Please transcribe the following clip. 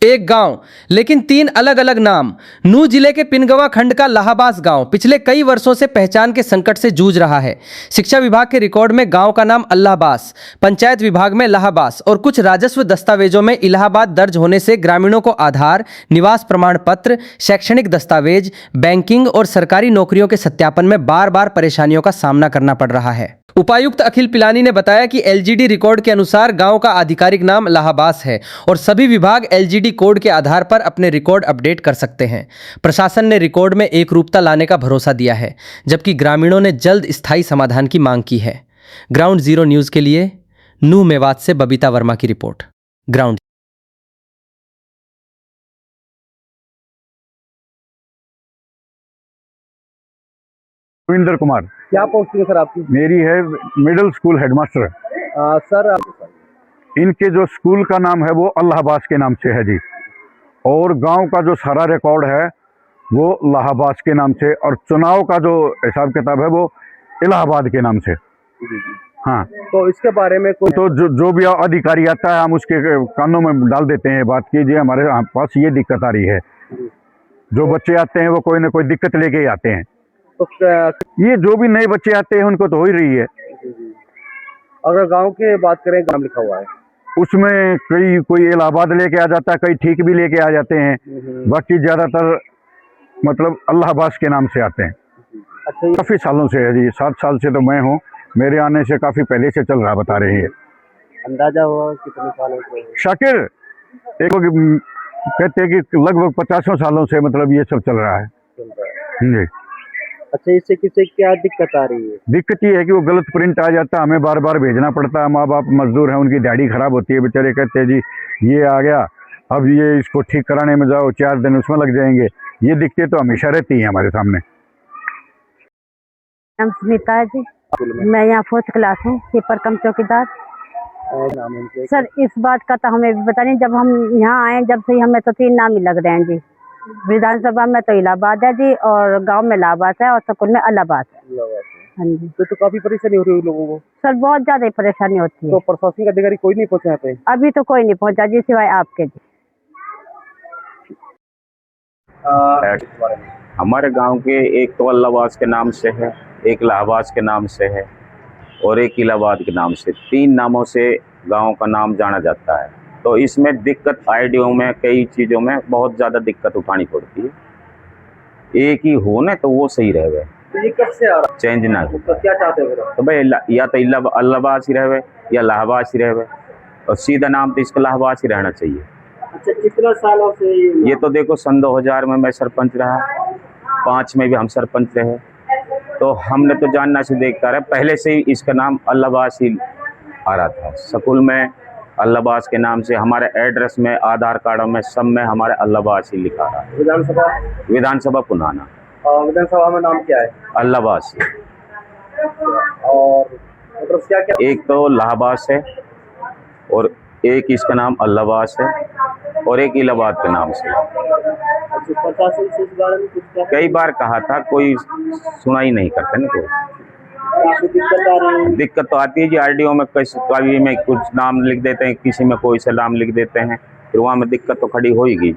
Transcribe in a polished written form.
एक गांव लेकिन तीन अलग अलग नाम। नूह जिले के पिनगवा खंड का लाहाबास गांव पिछले कई वर्षों से पहचान के संकट से जूझ रहा है। शिक्षा विभाग के रिकॉर्ड में गांव का नाम अल्लाहबास, पंचायत विभाग में लाहाबास और कुछ राजस्व दस्तावेजों में इलाहाबाद दर्ज होने से ग्रामीणों को आधार, निवास प्रमाण पत्र, शैक्षणिक दस्तावेज, बैंकिंग और सरकारी नौकरियों के सत्यापन में बार बार परेशानियों का सामना करना पड़ रहा है। उपायुक्त अखिल पिलानी ने बताया कि एलजीडी रिकॉर्ड के अनुसार गांव का आधिकारिक नाम लाहाबास है और सभी विभाग एलजीडी कोड के आधार पर अपने रिकॉर्ड अपडेट कर सकते हैं। प्रशासन ने रिकॉर्ड में एक रूपता लाने का भरोसा दिया है, जबकि ग्रामीणों ने जल्द स्थायी समाधान की मांग की है। ग्राउंड जीरो न्यूज़ के लिए नूह मेवात से बबीता वर्मा की रिपोर्ट। ग्राउंड रविंद्र कुमार। क्या पोस्टिंग है सर आपकी? मेरी है मिडिल स्कूल हेडमास्टर। सर इनके जो स्कूल का नाम है वो अल्लाहबास के नाम से है जी, और गांव का जो सारा रिकॉर्ड है वो लाहाबास के नाम से, और चुनाव का जो हिसाब किताब है वो इलाहाबाद के नाम से। हाँ, तो इसके बारे में कोई तो जो भी अधिकारी आता है हम उसके कानों में डाल देते हैं बात कीजिए हमारे पास ये दिक्कत आ रही है। जो बच्चे आते हैं वो कोई ना कोई दिक्कत लेके ही आते हैं। तो ये जो भी नए बच्चे आते हैं उनको तो हो ही रही है। अगर गांव की बात करें, नाम लिखा हुआ है उसमें कोई इलाहाबाद लेके आ जाता है, कई ठीक भी लेके आ जाते हैं, बाकी ज्यादातर मतलब अल्लाहबास के नाम से आते हैं। अच्छा, काफी सालों से है जी, 7 साल से तो मैं हूँ, मेरे आने से काफी पहले से चल रहा बता रही है। अंदाजा हुआ कितने सालों से? शाकिर एक कहते हैं कि लगभग 50 सालों से मतलब ये सब चल रहा है जी। अच्छा, इससे किसे क्या दिक्कत आ रही है? दिक्कत ये है कि वो गलत प्रिंट आ जाता है, हमें बार बार भेजना पड़ता है। माँ बाप मजदूर हैं, उनकी दिहाड़ी खराब होती है, बेचारे कहते हैं जी ये आ गया, अब ये इसको ठीक कराने में जाओ 4 दिन उसमें लग जाएंगे। ये दिक्कतें तो हमेशा रहती हैं हमारे सामने। नाम सुनीता है जी, मैं यहाँ 4th क्लास हूँ, कीपर कम चौकीदार। सर इस बात का तो हमें भी पता नहीं, जब हम यहाँ आए जब से हमें तो 3 नाम ही लग रहे हैं जी। विधानसभा में तो इलाहाबाद है जी, और गांव में लाहबास है, और स्कूल में अल्लाहबास है। हाँ जी। तो काफी परेशानी हो रही है लोगों को? सर बहुत ज्यादा ही परेशानी होती है। तो प्रशासनिक अधिकारी कोई नहीं पहुंचा यहाँ पे? अभी तो कोई नहीं पहुंचा जी, सिवाय आपके जी। हमारे गांव के एक तो अल्लाहबास के नाम से है, एक लाहबास के नाम से है और एक इलाहाबाद के नाम से, 3 नामों से गांव का नाम जाना जाता है। तो इसमें दिक्कत आईडियो में कई चीज़ों में बहुत ज़्यादा दिक्कत उठानी पड़ती है। एक ही हो ना तो वो सही रहे, तो ये कब से आ रहा है? चेंज ना हो। तो क्या चाहते हो? तो भाई या तो अल्लाहबास ही रहे या लाहबास ही रहे, और सीधा नाम तो इसका लाहबास ही रहना चाहिए। अच्छा, कितना सालों से ये तो देखो सन 2000 में मैं सरपंच रहा, 5 में भी हम सरपंच रहे, तो हमने तो जानना से देखता रहा, पहले से ही इसका नाम अल्लाहबास ही आ रहा था। स्कूल में अल्लाहबास के नाम से, हमारे एड्रेस में, आधार कार्ड में, सब में हमारे अल्लाहबास ही लिखा रहा। विधानसभा पुनाना। विधानसभा में नाम क्या है? अल्लाहबास। और मतलब क्या क्या? एक तो लाहबास है और एक इसका नाम अल्लाहबास है और एक इलाहाबाद के नाम से। प्रशासन से इस बारे में कुछ कई बार कहा था, कोई सुना ही नहीं करते ना। कोई दिक्कत आ रही है? दिक्कत तो आती है जी, आरडीओ में कभी में कुछ नाम लिख देते हैं, किसी में कोई से नाम लिख देते हैं, फिर वहाँ में दिक्कत तो खड़ी होगी जी।